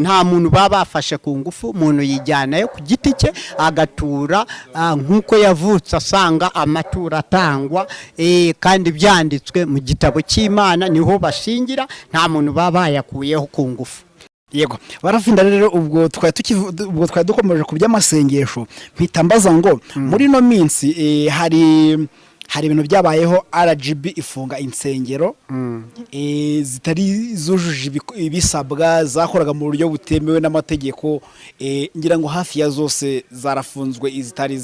nta muntu baba bafashe ku ngufu, umuntu yijyanayo ku giti cye agatura nk'uko yavutse asanga amatura atangwa, kandi byanditswe mu gitabo cy'Imana niho bashingira, nta muntu baba bayakuyeho ku ngufu. Yego barafinda rero ubwo twari dukomeje ku by'amasengesho mpita mbaza ngo muri no minsi hari ibintu byabayeho RGB ifunga insengero zitari zujuje ibisabwa, zakoraga mu buryo butemewe n'amategeko, ngira ngo hafi ya zose zarafunzwe, izitari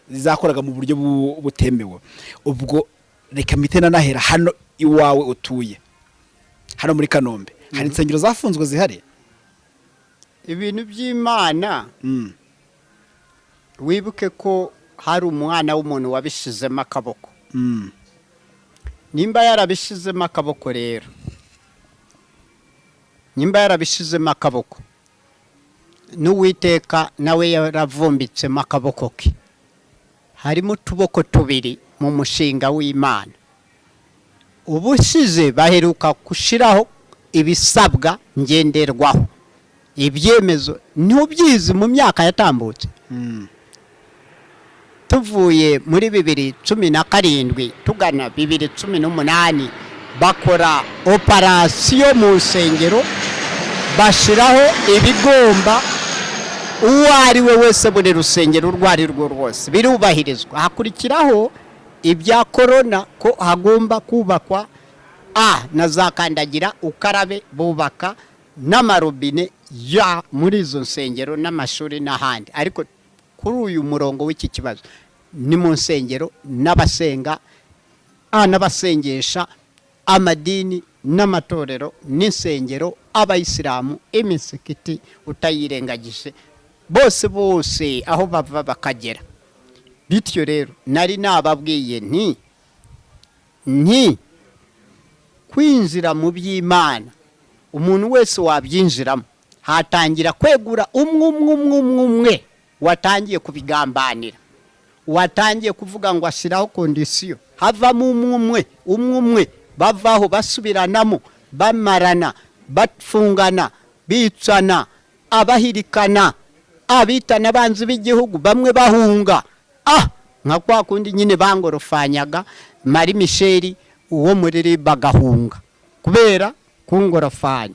zakoraga mu buryo butemewe. Ubwo reka mitena nahera hano iwawe utuye hano muri Kanombe, hari insengero zafunzwe zihari? Ibintu by'Imana wibuke ko hari umwana w'umuntu wabishizemo akaboko. Nimba yarabishizemo akaboko rero, nimba yarabishizemo akaboko, n'Uwiteka nawe yaravumbitsemo akaboko ke, harimo utuboko tubiri mu mushinga w'Imana. Ubushize baheruka gushiraho ibisabwa ngenderwaho, ibyemezo ntubyizi mu myaka yatambutse. Tuvuye muri 2017 tugana 2018 bakora operasiyo mu nsengero, bashiraho ibigomba uwo ari we wese muri rusengero urwari rwo rwose birubahirizwa. Hakurikiraho ibya corona ko hagomba kubakwa na zakandagira ukarabe, bubaka n'amarobine ya muri izo nsengero n'amashuri n'ahandi. Ariko kuri uyu murongo w'iki kibazo ni mu nsengero n'abasenga n'abasengesha, amadini n'amatorero n'insengero, abayisilamu, imisikiti utayirengagije, bose aho bava bakagera. Bityo rero nari nababwiye nti kwinjira mu by'Imana umuntu wese wabyinjiramo hatangira kwegura umwe watangiye kubigambanira, watangiye kuvuga ngo ashiraho kondisiyo, havamo umwe bavaho basubiranamo, bamarana, bafungana, bicana, abahirikana, abitana banzi b'igihugu, bamwe bahunga. Nka kwa kundi nyine bangorofanyaga Marie Michel uwo muri bagahunga kubera kungorofanya,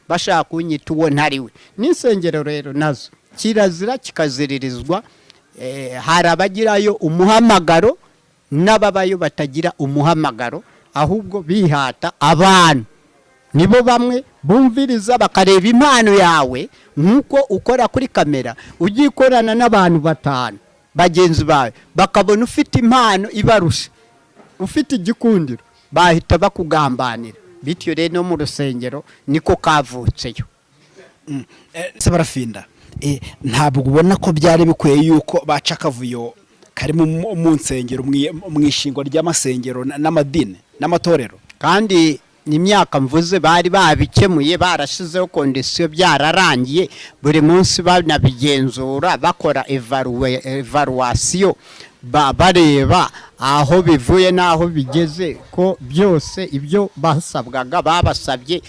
bashaka kunyita uwo ntariwe. N'insengero rero nazo kirazira kikaziririzwa. Hari abagirayo umuhamagaro n'ababayo batagira umuhamagaro, ahubwo bihata abantu. Nibo bamwe bumviriza bakareba impano yawe nkuko ukora kuri kamera, ugikorana n'abantu batanu bagenzi bawe, bakabona ufite impano ibarusha, ufite igikundiro, bahita bakugambanira. Bityo rero mu rusengero niko kavutseyo. Se barafinda, ntabwo ubona ko byari bikwiye yuko baca akavuyo kari mu nsengero, mu ishingwa ry'amasengero n'amadini n'amatorero? Kandi n'imyaka mvuze bari babikemuye, barashizeho kondisiyo, byararangiye. Buri munsi banabigenzura, bakora evaluation, bareba aho bivuye n'aho bigeze, ko byose ibyo basabwaga babasabye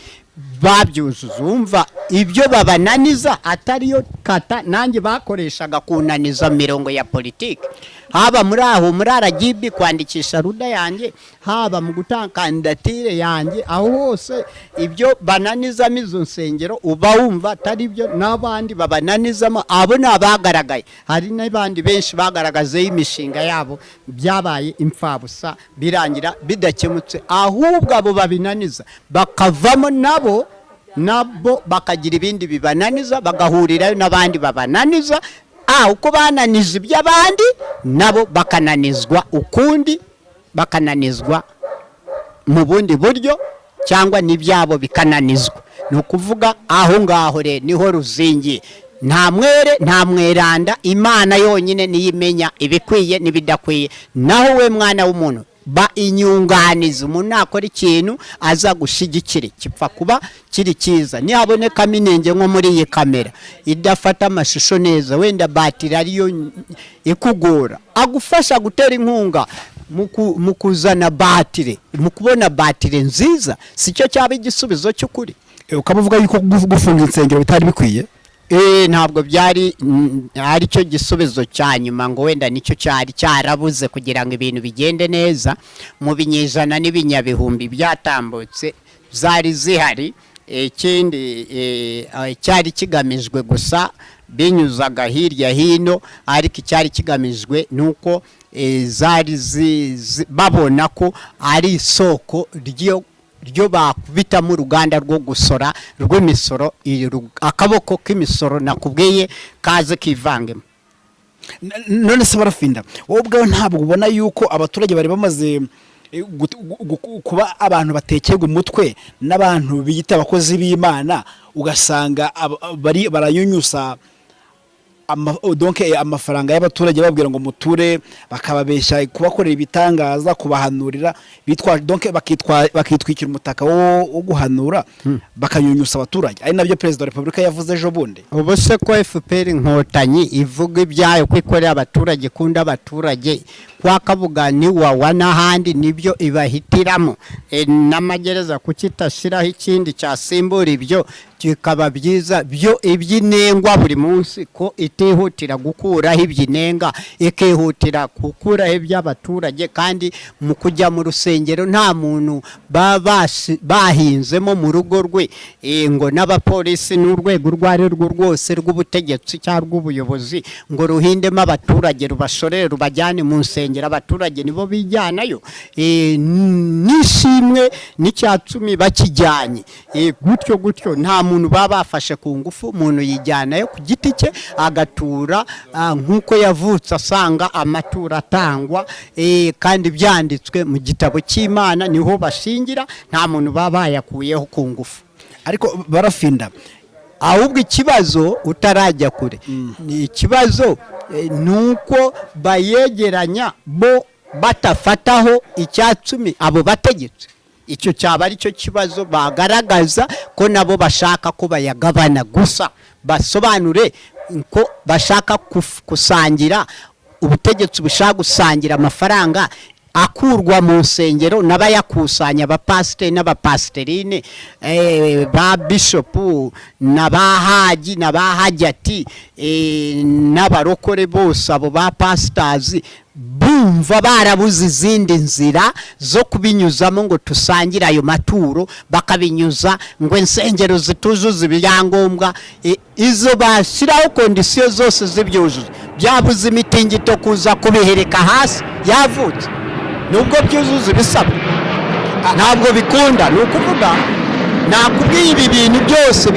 babyuzuza. Umva ibyo babananiza atariyo kata nanjye bakoreshaga kunaniza mirongo ya politiki, haba muri aho muri RGB kwandikisha ruda yanjye, haba mu gutanga kandidatire yanjye, aho hose ibyo bananiza mizo nsengero uba wumva atari byo, n'abandi babananizamo. Abo nabagaragaye, hari n'abandi benshi bagaragaze imishinga yabo byabaye imfabusa, birangira bidakemutse, ahubwo abo babinaniza bakavamo nabo bakagira ibindi bibananiza, bagahurirayo n'abandi babananiza. Uko bananiza iby'abandi nabo bakananizwa ukundi, bakananizwa mu bundi buryo, cyangwa n'ibyabo bikananizwa. Ni ukuvuga aho ngaho rero niho ruzingiye. Nta mwere nta mweranda, Imana yonyine niyo imenya ibikwiye n'ibidakwiye. Naho we mwana w'umuntu ba inyunganiza, umuntu nakora ikintu aza gushigikira kipfa kuba kiri cyiza. Nihaboneka minenge nko muri iyi kamera idafata amashusho neza, wenda batiri ariyo ikugora, agufasha gutera inkunga mu kuzana batiri, mu kubona batiri nziza, sicyo cyaba igisubizo cy'ukuri. ukaba uvuga yuko gufunga insengero bitari bikwiye. Ntabwo byari ari cyo gisubizo cya nyuma ngo wenda nicyo cyari cyarabuze kugira ngo ibintu bigende neza. Mu binyejana n'ibinyabihumbi byatambutse zari zihari, ikindi cyari kigamijwe gusa binyuzaga hirya hino, ariko icyari kigamijwe nuko zari babona ko ari isoko ryo bakubitamo uruganda rwo gusora rw'imisoro, akaboko k'imisoro nakubwiye kaze kivangemo. None se Barafinda, wowe ubwawe ntabwo ubona yuko abaturage bari bamaze kuba abantu batekerwa umutwe n'abantu biyita abakozi b'Imana, ugasanga baranyunyusa amafaranga y'abaturage babwira ngo muture, bakababeshya kubakorera ibitangaza, kubahanurira, bakitwikira umutaka wo guhanura, bakanyunyusa abaturage, ari nabyo Perezida wa Repubulika yavuze ejo bundi. Ubu se ko FPR inkotanyi ivuga ibyayo ko ikorera abaturage, kunda abaturage, kwa Kabuga ni wawa n'ahandi nibyo ibahitiramo, n'amagereza kukitashyiraho ikindi cyasimbura ibyo kikaba byiza, byo ibyinengwa buri munsi ko itihutira gukuraho ibyinenga, ikihutira gukuraho iby'abaturage. Kandi mu kujya mu rusengero nta muntu bahinzemo mu rugo rwe, ngo n'abapolisi n'urwego urwo ari rwo rwose rw'ubutegetsi cyangwa ubuyobozi ngo ruhindemo abaturage, rubashorere rubajyane mu nsengero, abaturage nibo bijyanayo, n'ishimwe n'icyacumi bakijyanye, gutyo nta muntu baba bafashe ku ngufu, umuntu yijyanayo ku giti cye agatura nk'uko yavutse asanga amatura atangwa, kandi byanditswe mu gitabo cy'Imana, niho bashingira, nta muntu baba bayakuyeho ku ngufu. Ariko Barafinda, ahubwo ikibazo utarajya kure, ni ikibazo nuko bayegeranya bo batafataho icyacumi abo bategetse. Icyo cyaba ari cyo kibazo bagaragaza ko nabo bashaka ko bayagabana, gusa basobanure ko bashaka gusangira, ubutegetsi bushaka gusangira amafaranga akurwa mu nsengero n'abayakusanya, abapasiteri n'abapasiterine, ba bishopu n'abahaji n'abahajyati, n'abarokore bose, abo ba pasitazi bumva barabuze izindi nzira zo kubinyuzamo ngo tusangire ayo maturo, bakabinyuza ngo insengero zituzuze ibyangombwa, izo bashyiraho kondisiyo zose zibyujuje, byabuze imitingito kuza kubihereka hasi yavutse, nubwo byuzuza ibisabwa ntabwo bikunda. Ni ukuvuga nakubwiye ibi bintu byose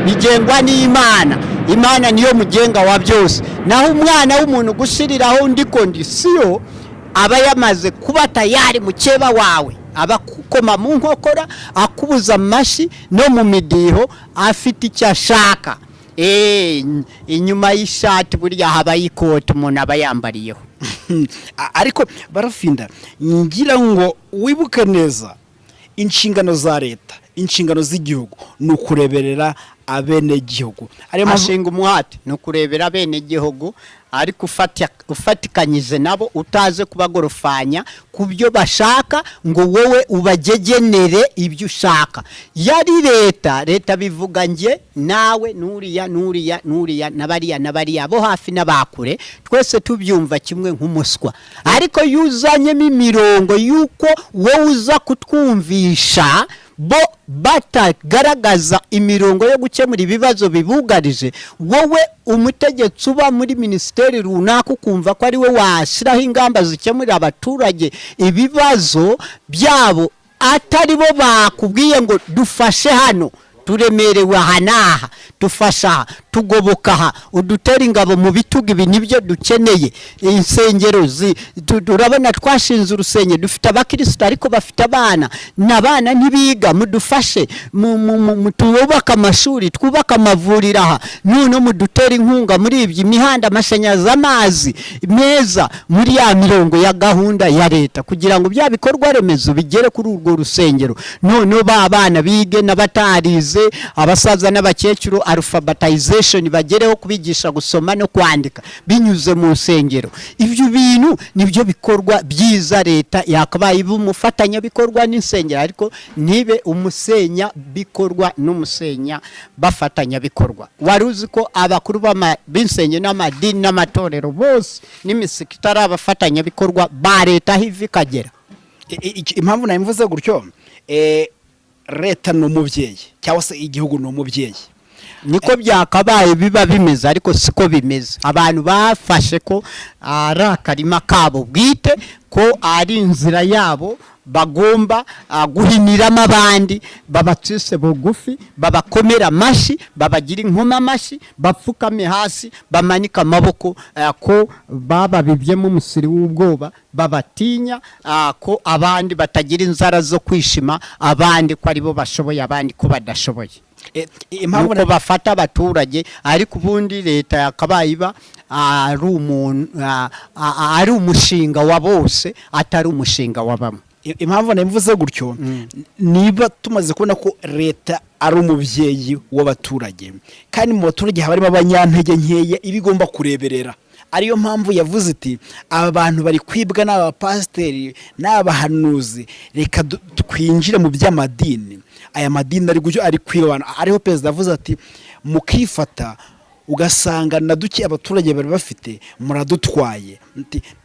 bigengwa n'Imana, Imana niyo mugenga wa byose, naho umwana w'umuntu gushyiriraho undi kondisiyo aba yamaze kuba tayari mukeba wawe, aba kukoma mu nkokora, akubuza amashyi no mu midiho, afite icyo ashaka. Inyuma y'ishati burya haba y'ikoti umuntu aba yambariyeho. Ariko Barafinda, ngira ngo wibuke neza inshingano za leta, inshingano z'igihugu ni ukureberera abenegihugu. Ashinga umuhate ni ukurebera abenegihugu, ariko ufatikanyije nabo, utaze kubagorofanya ku byo bashaka ngo wowe ubagegenere ibyo ushaka. Yari leta bivuga nge nawe nuriya nabariya bo hafi n'abakure, twese tubyumva kimwe nk'umuswa. Ariko yuzanyemo imirongo yuko wowe uza kutwumvisha, bo batagaragaza imirongo yo gukemura ibibazo bibugarije, wowe umutegetsi uba muri minisiteri runaka ukumva ko ari we washyiraho ingamba zikemurira abaturage ibibazo byabo, atari bo bakubwiye ngo dufashe hano, turemerewe aha n'aha, dufasha aha, tugoboka aha, udutera ingabo mu bitugu, ibi nibyo dukeneye. Insengero urabona twashinze urusengero, dufite abakristo ariko bafite abana, n'abana ntibiga, mudufashe twubaka amashuri, twubaka amavuriro aha, none mudutera inkunga muri ibyo, imihanda, amashanyarazi, amazi meza, muri ya mirongo ya gahunda ya leta, kugira ngo bya bikorwa remezo bigere kuri urwo rusengero. None ba bana bige n'abatarize, bose abasaza n'abakecuru alphabetization bagereho kubigisha gusoma no kwandika binyuze mu nsengero. Ibyo bintu nibyo bikorwa byiza leta yakabaye bumufatanya bikorwa n'insengero, ariko nibe umusenya bikorwa n'umusenya bafatanya bikorwa. Wari uzi ko abakuru b'insengero n'amadini n'amatorero bose n'imisikiti ari abafatanya bikorwa ba leta hivi kagera? Impamvu nabivuze gutyo, leta ni umubyeyi cyangwa se igihugu ni umubyeyi, niko byakabaye biba bimeze, ariko siko bimeze. Abantu bafashe ko ari akarima kabo bwite, ko ari inzira yabo bagomba guhiniramo abandi, babatsise bugufi, babakomera amashi, babagira inkoma amashi, bapfukame hasi, bamanika amaboko, ko bababibyemo umusiri w'ubwoba, babatinya, ko abandi batagira inzara zo kwishima, abandi ko aribo bashoboye, abandi ko badashoboye. Impamvu bafata abaturage, ariko ubundi leta yakabaye iba ari umushinga wa bose, atari umushinga wa bamwe. Impamvu nabivuze gutyo, niba tumaze kubona ko leta ari umubyeyi w'abaturage, kandi mu baturage haba harimo abanyantege nkeya ibigomba kureberera. Ariyo mpamvu yavuze iti aba bantu bari kwibwa n'abapasiteri n'abahanuzi, reka twinjire mu by'amadini. Aya madini ari kwibana, ariho perezida avuze ati mukifata ugasanga na duke abaturage bari bafite muradutwaye.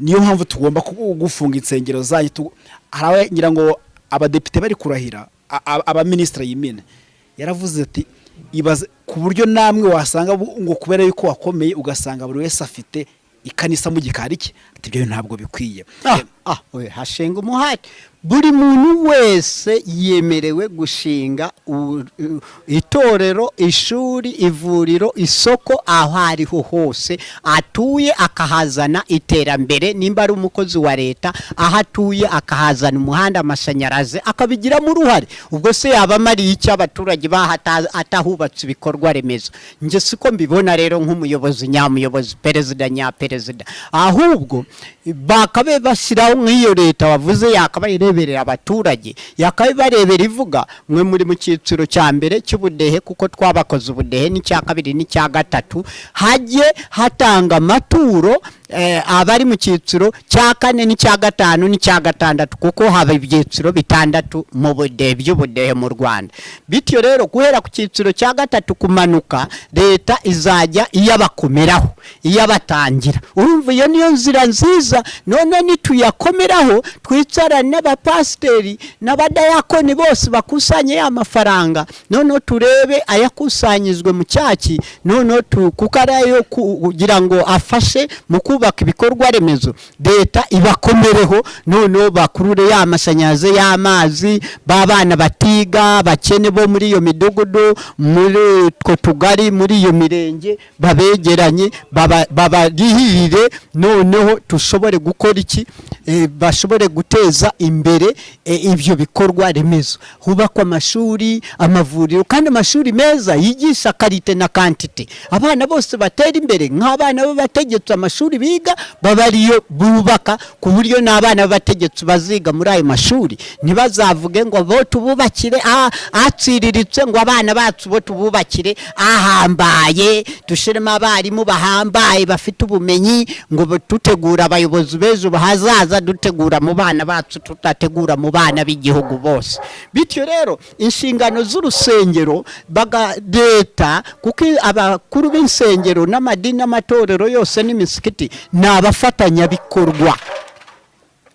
Niyo mpamvu tugomba gufunga insengero zanyu. Harawe ngira ngo abadepite bari kurahira, abaministri y'imene yaravuze ati ibaze ku buryo namwe wasanga ngo kubera yuko wakomeye ugasanga buri wese afite ikanisa mu gikari cye, ati byo ntabwo bikwiye. Hashinga umuhati. Buri muntu wese yemerewe gushinga itorero, ishuri, ivuriro, isoko, aho ariho hose atuye, akahazana iterambere. Nimba ari umukozi wa leta, aho atuye akahazana umuhanda, amashanyarazi, akabigiramo uruhare. Ubwo se yaba mari iki abaturage atahubatse ibikorwa remezo? Nje siko mbibona rero nk'umuyobozi nyamuyobozi, perezida nyaperezida. Ahubwo bakabe bashyiraho nk'iyo leta wavuze yakabaye ireberera abaturage, yakabaye barebera ivuga mwe muri mu cyiciro cya mbere cy'ubudehe, kuko twabakoze ubudehe n'icya kabiri n'icya gatatu, hajye hatanga amaturo abari mu cyiciro cya kane n'icya gatanu n'icya gatandatu, kuko haba ibyiciro bitandatu mu budehe by'ubudehe mu Rwanda. Bityo rero guhera ku cyiciro cya gatatu kumanuka, leta izajya iyabakomeraho, iyabatangira. Urumva iyo niyo nzira nziza. None nituyakomeraho, twicarane n'abapasiteri n'abadayakoni bose bakusanye ya mafaranga, none turebe ayakusanyizwe mu cyaki, none kuko arayo kugira ngo afashe mu kubaka ibikorwa remezo, leta ibakomereho, none bakurure ya mashanyarazi y'amazi, babana batiga, bakene bo muri iyo midugudu, muri two tugari, muri iyo mirenge, babegeranye, babarihire, noneho tushobore gukora iki, bashobore guteza imbere ibyo bikorwa remezo. Hubakwa amashuri, amavuriro, kandi amashuri meza yigisha karite na kantite. Abana bose batera imbere nk'abana b'abategetsi, amashuri biga babariyo bubaka, ku buryo n'abana b'abategetsi baziga muri ayo mashuri. Ntibazavuge ngo bo tububakire atsiriritse, ngo abana bacu bo tububakire ahambaye, dushiremo abarimu bahambaye bafite ubumenyi, ngo tutegura abayobozi b'ejo hazaza, dutegura mu bana bacu, tutategura mu bana b'igihugu bose. Bityo rero inshingano z'urusengero leta, kuko abakuru b'insengero n'amadini n'amatorero yose n'imisikiti ni abafatanyabikorwa.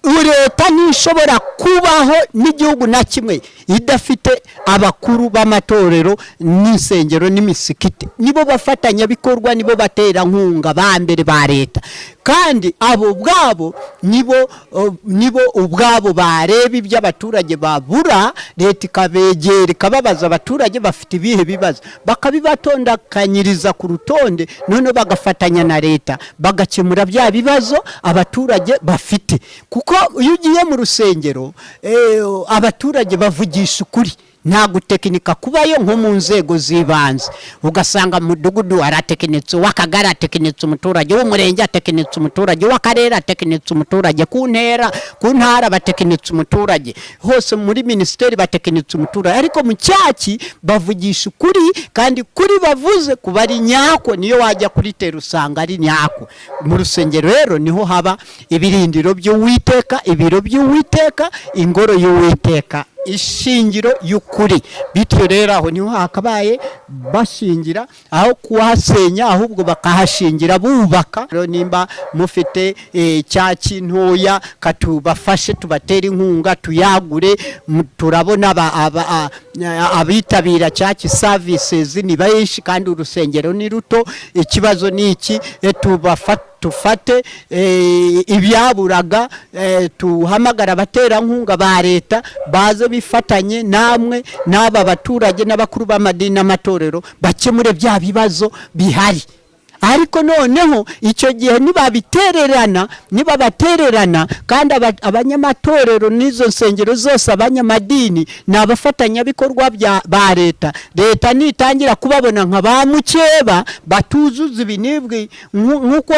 Leta ntishobora kubaho n'igihugu na kimwe idafite abakuru b'amatorero n'insengero n'imisikiti. Nibo bafatanyabikorwa, nibo batera nkunga ba mbere ba leta, kandi abo ubwabo nibo ubwabo bareba ibyo abaturage babura, leta ikabegera ikababaza abaturage bafite ibihe bibazo, bakabibatondakanyiriza ku rutonde, none bagafatanya na leta bagakemura bya bibazo abaturage bafite. Kuko iyo ugiye mu rusengero, abaturage bavugisha ukuri, nta gutekinika kubayo nko mu nzego z'ibanze. Ugasanga mudugudu aratekinitse, w'akagari atekinitse umuturage, w'umurenge atekinitse umuturage, w'akarere atekinitse umuturage, ku ntara batekinitse umuturage, hose muri minisiteri batekinitse umuturage. Ariko mu cyaki bavugisha ukuri, kandi kuri bavuze kuba ari nyako, niyo wajya kuri tera usanga ari nyako. Mu rusengero rero niho haba ibirindiro by'Uwiteka, ibiro by'Uwiteka, ingoro y'Uwiteka, ishingiro y'ukuri. Bityo rero aho niho hakabaye bashingira, aho kuhasenya ahubwo bakahashingira bubaka. Rero nimba mufite cyaki ntoya, katubafashe tubatera inkunga tuyagure. Turabona abitabira cyaki services ni benshi kandi urusengero ni ruto. Ikibazo ni iki, tufate ibyaburaga, tuhamagara abaterankunga ba leta baze bifatanye namwe n'aba baturage n'abakuru b'amadini n'amatorero bakemure bya bibazo bihari. Ariko noneho icyo gihe nibabatererana kandi abanyamatorero n'izo nsengero zose, abanyamadini n'abafatanyabikorwa ba leta nitangira kubabona nka ba mukeba batuzuza ibinibwi, nk'uko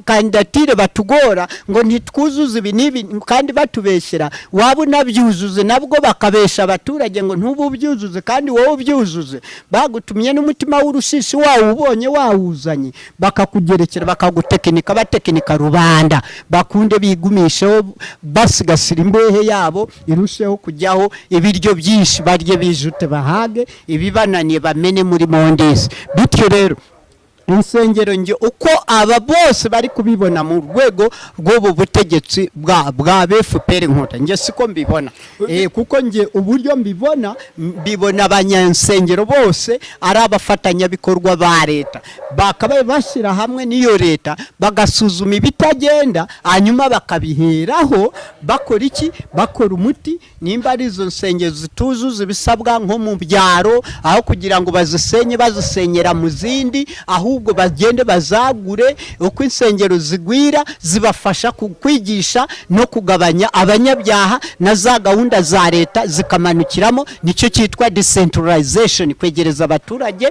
kandidatire batugora ngo ntitwuzuze ibinibi kandi batubeshyera, waba unabyuzuze nabwo bakabesha abaturage ngo ntububyuzuze kandi wowe ubyuzuze. Bagutumye n'umutima w'urushishi wawe ubonye wawuza, bakakugerekera bakagutekinika, batekinika rubanda bakunde bigumisheho, basigasira imbehe yabo irusheho kujyaho, ibiryo byinshi barye bijute bahage, ibibananiye bamene muri mondesi. Bityo rero insengero nge uko aba bose bari kubibona mu rwego rw'ubu butegetsi bwa FPR Inkotanyi, nge siko mbibona. Kuko nge uburyo mbibona abanyensengero bose ari abafatanyabikorwa ba leta, bakabaye bashyira hamwe n'iyo leta bagasuzuma ibitagenda, hanyuma bakabiheraho bakora iki, bakora umuti. Nimba ari izo nsengero zituzuza ibisabwa nko mu byaro, aho kugira ngo bazisenyera mu zindi, ahubwo bagende bazagure uko insengero zigwira, zibafasha kwigisha no kugabanya abanyabyaha, na za gahunda za leta zikamanukiramo. Nicyo cyitwa decentralization, kwegereza abaturage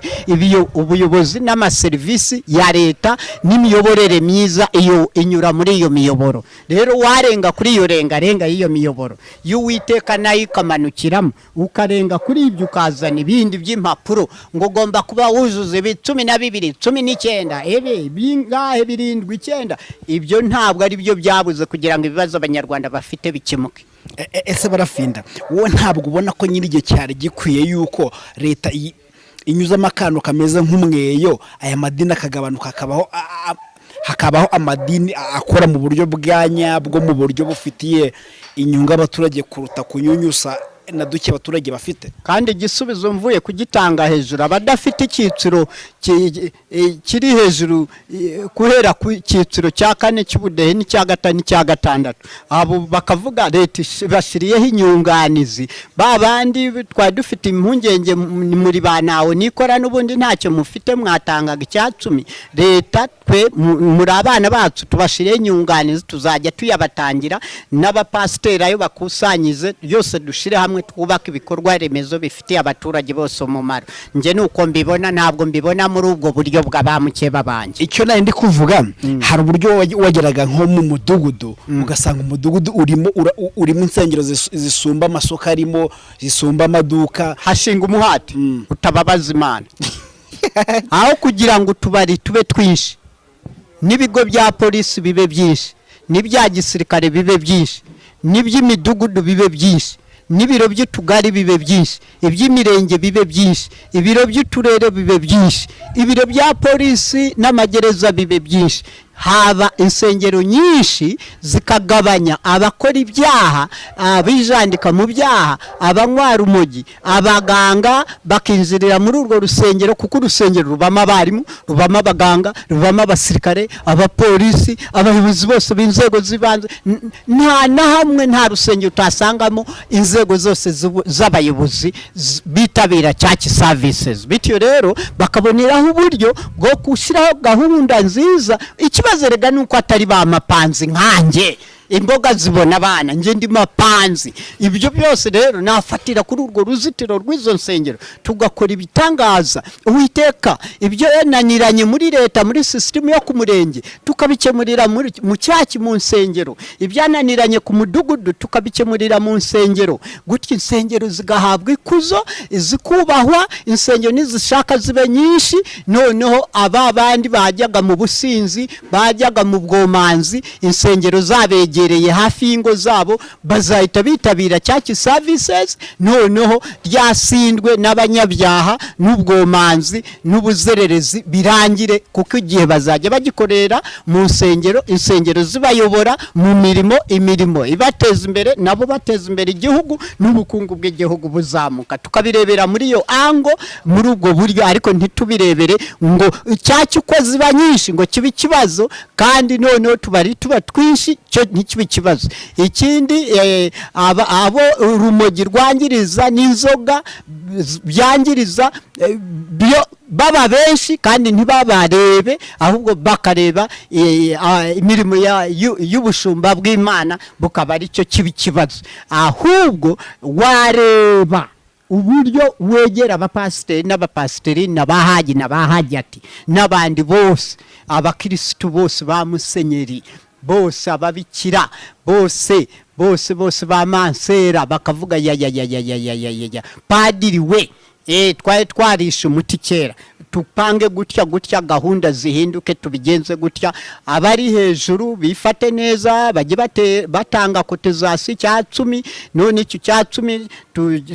ubuyobozi n'amaserivisi ya leta n'imiyoborere myiza iyo inyura muri iyo miyoboro. Rero warenga kuri iyo renga y'iyo miyoboro y'Uwiteka nayo ikamanukiramo, ukarenga kuri ibyo ukazana ibindi by'impapuro ngo ugomba kuba wuzuze 12, 19, bingahe 7, 9. Ibyo ntabwo ari byo byabuze kugira ngo ibibazo abanyarwanda bafite bikemuke. Ese Barafinda, wowe ntabwo ubona ko nyiri igihe cyari gikwiye yuko leta inyuzamo akantu kameze nk'umweyo, aya madini akagabanuka, hakabaho amadini akora mu buryo bwa nyabwo, mu buryo bufitiye inyungu abaturage kuruta kunyunyusa na duke abaturage bafite? Kandi igisubizo mvuye kugitanga hejuru, abadafite icyiciro kiri hejuru guhera ku cyiciro cya 4 cy'ubudehe n'icya 5 n'icya 6, abo bakavuga leta bashiriyeho inyunganizi. Babandi twari dufite impungenge muri banawe nikora n'ubundi ntacyo mufite, mwatangaga icya 10. Leta twe muri abana bacu tubashiriye inyunganizi, tuzajya tuyabatangira n'abapasiteri ayo bakusanyize, byose dushire hamwe twubaka ibikorwa remezo bifitiye abaturage bose umumaro. Nge nuko mbibona, ntabwo mbibona muri ubwo buryo bw'abamukeba banje. Icyo nari ndi kuvuga, hari uburyo wageraga nko mu mudugudu, ugasanga umudugudu urimo insengero zisumba amasoko arimo, zisumba amaduka, hashinga umuhati utababaza Imana. Aho kugira ngo tubari tube twinshi, n'ibigo bya polisi bibe byinshi, n'ibya gisirikare bibe byinshi, n'iby'imidugudu bibe byinshi, n'ibiro by'utugari bibe byinshi, iby'imirenge bibe byinshi, ibiro by'uturere bibe byinshi, ibiro bya polisi n'amagereza bibe byinshi. Haba insengero nyinshi zikagabanya abakora ibyaha, abijandika mu byaha, abanywara umogi, abaganga bakinjirira muri urwo rusengero, kuko urusengero rubamo abarimu, rubamo abaganga, rubamo abasirikare, abapolisi, abayobozi bose b'inzego zibanze. Nta na hamwe nta rusengero utasangamo inzego zose z'abayobozi bitabira church services. Bityo rero bakaboneraho uburyo bwo gushyiraho gahunda nziza. Ikibazo rega nuko atari ba mapanzi nkanjye imboga zibona abana nge ndi mapanzi. Ibyo byose rero nafatira kuri urwo ruzitiro rw'izo nsengero tugakora ibitangaza. Uwiteka ibyo yananiranye muri leta muri system yo ku murenge tukabikemurira mu cyaki mu nsengero, ibyananiranye ku mudugudu tukabikemurira mu nsengero, gutya insengero zigahabwa ikuzo, zikubahwa, insengero nizishaka zibe nyinshi. Noneho aba bandi bajyaga mu businzi, bajyaga mu bwomanzi, insengero zabegereye hafi y'ingo zabo, bazahita bitabira cyaki services. Noneho ryasindwe n'abanyabyaha n'ubwomanzi n'ubuzererezi birangire, kuko igihe bazajya bagikorera mu nsengero, insengero zibayobora mu imirimo ibateza imbere, nabo bateza imbere igihugu n'ubukungu bw'igihugu buzamuka. Tukabirebera muri iyo ango, muri ubwo buryo, ariko ntitubirebere ngo cyaki uko ziba nyinshi ngo kibe ikibazo, kandi noneho tuba twinshi cyo ntikibe ikibazo. Ikindi abo urumogi rwangiriza n'inzoga byangiriza baba benshi kandi ntibabarebe, ahubwo bakareba imirimo y'ubushumba bw'Imana, bukaba ari cyo kiba ikibazo. Ahubwo wareba uburyo wegera abapasiteri n'abapasiteri n'abahaji n'abahajyati n'abandi bose, abakirisitu bose ba musenyeri bose, ababikira bose ba mansera, bakavuga ya padiri we twari twarishe umuti kera, tupange gutya gahunda zihinduke, tubigenze gutya. Abari hejuru bifate neza, bajye batanga kotizasi cya 10, none icyo cya 10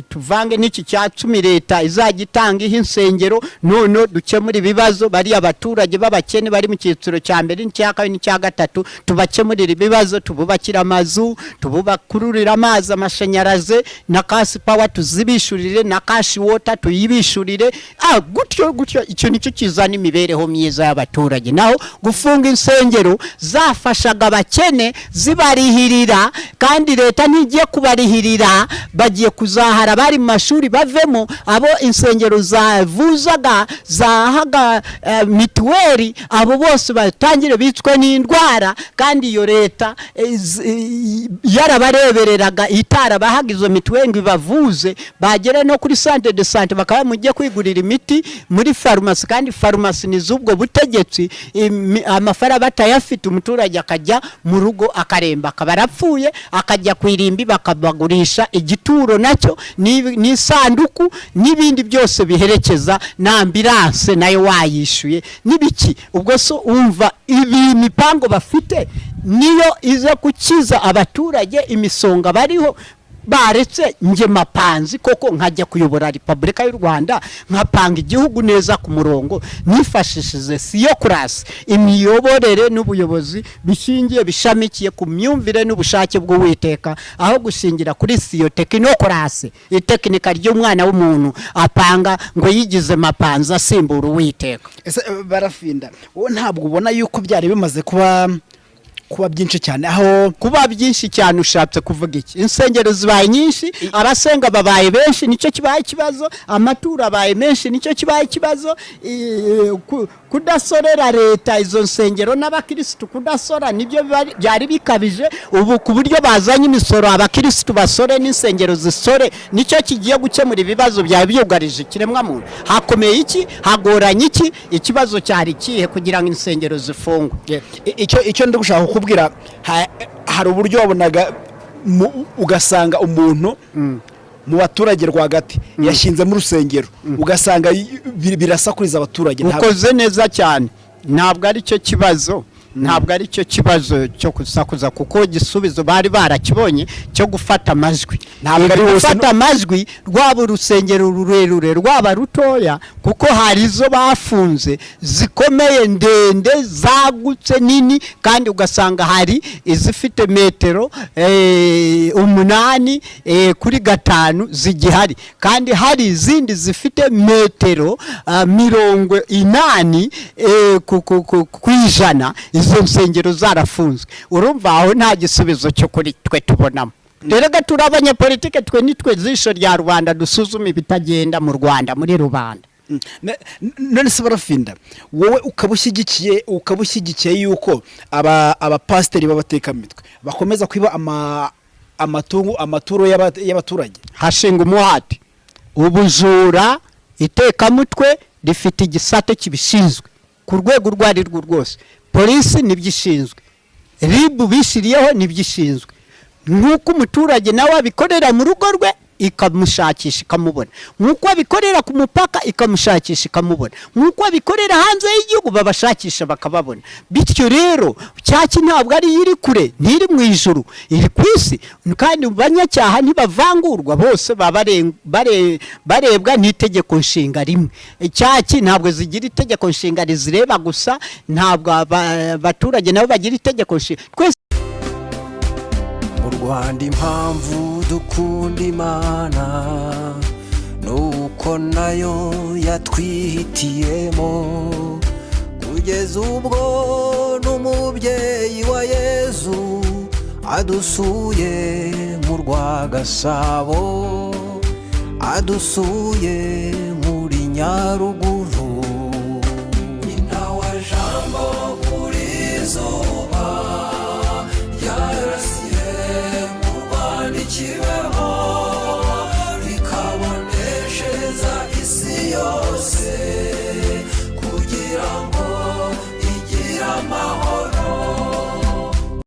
tuvange n'iki cya 10 leta izagitanga insengero, none dukemura ibibazo. Bari abaturage b'abakene bari mu cyiciro cya mbere n'icya kabiri n'icya gatatu, tubakemurira ibibazo, tububakira amazu, tububakururira amazi, amashanyarazi na cash power tuzibishurire, na cash water tuyibishurire. Gutyo icyo nicyo kizana imibereho myiza y'abaturage. Naho gufunga insengero zafashaga abakene zibarihirira, kandi leta ntigiye kubarihirira, bagiye kuzahara bari mu mashuri bavemo, abo insengero zavuzaga zahaga mituweli, abo bose batangire bicwe n'indwara, kandi iyo leta yarabarebereraga itarabahaga izo mituweli ngo ibavuze. Bagere no kuri centre de santé bakaba mujye kwigurira imiti muri farumasi, kandi farumasi ni z'ubwo butegetsi. Amafaranga batayafite, umuturage akajya mu rugo akaremba, akaba arapfuye, akajya kwirimbi bakabagurisha igituro nacyo n'isanduku n'ibindi byose biherekeza, na ambulance nayo wayishuye n'ibiki. Ubwo so umva ibi mipango bafite niyo iza kukiza abaturage imisonga bariho. Baretse nje mapanzi koko nkajya kuyobora Repubulika y'u Rwanda, nkapanga igihugu neza ku murongo, nifashishije theocracy, imiyoborere n'ubuyobozi bishingiye bishamikiye ku myumvire n'ubushake bw'Uwiteka, aho gushingira kuri theocracy, itekinika ry'umwana w'umuntu apanga ngo yigize mapanzi asimbura Uwiteka. Ese barafinda, wowe ntabwo ubona yuko byari bimaze kuba byinshi cyane? Aho kuba byinshi cyane ushatse kuvuga iki? Insengero zibaye nyinshi, abasenga babaye benshi, nicyo kibaye ikibazo. Amatura abaye menshi, nicyo kibaye ikibazo. Kudasorera leta izo nsengero n'abakirisitu, kudasora nibyo byari bikabije. Ubu ku buryo bazanye imisoro, abakirisitu basore n'insengero zisore, nicyo kigiye gukemura ibibazo byawe byugarije ikiremwa muntu. Hakomeye iki? Hagoranye iki? Ikibazo cyari kihe kugira ngo insengero zifungwe? Icyo ndi gushaka kukubwira, hari uburyo wabonaga ugasanga umuntu mu baturage rwagati yashinze mu rusengero, ugasanga birasakuriza abaturage. Ukoze neza cyane, ntabwo ari cyo kibazo. Ntabwo ari cyo kibazo cyo kusakuza, kuko igisubizo bari barakibonye cyo gufata amajwi. Ntabwo ari gufata amajwi rwaba urusengero rurerure rwaba rutoya, kuko hari izo bafunze zikomeye ndende zagutse nini, kandi ugasanga hari izifite metero 8 kuri 5 zigihari, kandi hari izindi zifite metero 80 ku ijana. Izo nsengero zarafunzwe. Urumva aho nta gisubizo cyo kuri twe tubonamo. Rero turabanye politike, twe nitwe zisho rya Rwanda dusuzuma ibitagenda mu Rwanda muri rubanda. none se barafinda wowe ukaba ushyigikiye yuko abapasiteri b'abatekamitwe bakomeza kwiba amaturo y'abaturage? hashinga umuhati. ubujura itekamutwe rifite igisate kibishinzwe ku rwego urwo ari rwo rwose. polisi nibyo ishinzwe, ribu bishyiriyeho nibyo ishinzwe. nk'uko umuturage nawe abikorera mu rugo rwe ikamushakisha ikamubona, nk'uko abikorera ku mupaka ikamushakisha ikamubona, nk'uko abikorera hanze y'igihugu babashakisha bakababona. bityo rero cyaki ntabwo ari iri kure, ntiri mu ijuru, iri ku isi. kandi banyacyaha ntibavangurwa, bose barebwa n'itegeko nshinga rimwe. cyaki ntabwo zigira itegeko nshinga rizireba gusa, ntabwo abaturage nabo bagira itegeko nshinga. twese mu Rwanda impamvu dukunda Imana nuko nayo yatwihitiyemo, kugeza ubwo n'umubyeyi wa Yezu adusuye mu Rwagasabo, adusuye muri Nyaruguru.